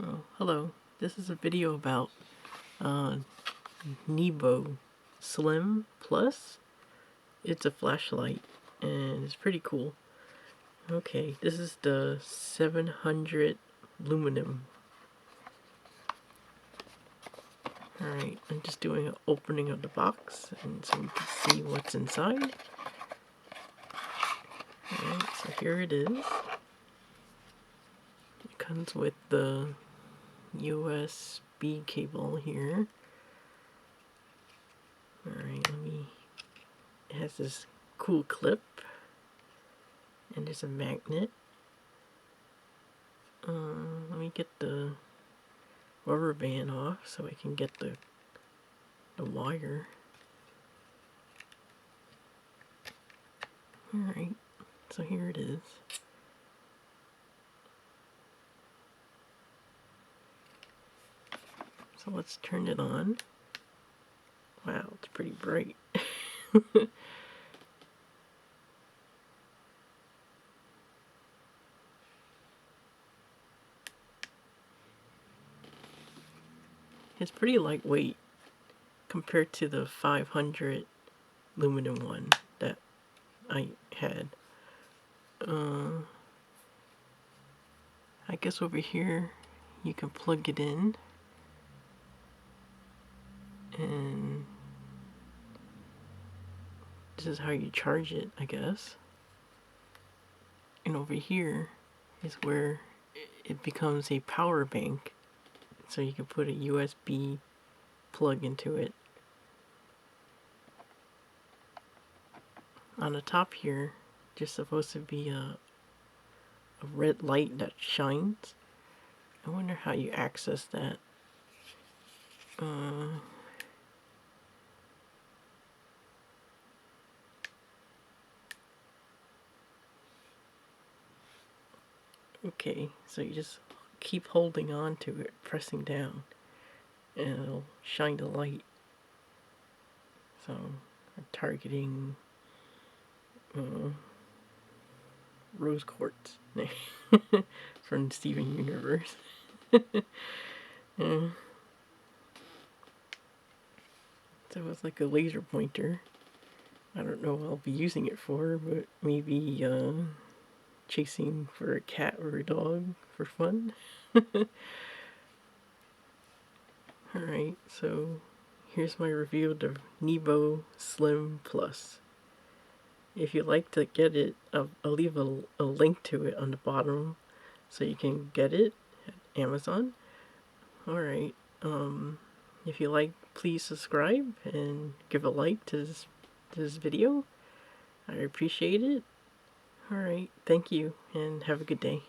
Oh, hello. This is a video about Nebo Slim Plus. It's a flashlight and it's pretty cool. Okay, this is the 700 aluminum. Alright, I'm just doing an opening of the box and so we can see what's inside. Alright, so here it is. It comes with the USB cable here. Alright, it has this cool clip, and there's a magnet. Let me get the rubber band off so I can get the wire. Alright, so here it is. So let's turn it on. Wow, it's pretty bright. It's pretty lightweight compared to the 500 aluminum one that I had. I guess over here you can plug it in, and this is how you charge it, I guess. And over here is where it becomes a power bank, so you can put a USB plug into it. On the top here, there's supposed to be a red light that shines. I wonder how you access that. Okay, so you just keep holding on to it, pressing down, and it'll shine the light. So I'm targeting rose quartz from Steven Universe. So it's like a laser pointer. I don't know what I'll be using it for, but maybe chasing for a cat or a dog for fun. Alright, so here's my review of the Nebo Slim Plus. If you'd like to get it, I'll leave a link to it on the bottom so you can get it at Amazon. Alright, if you like, please subscribe and give a like to this video. I appreciate it. Alright, thank you and have a good day.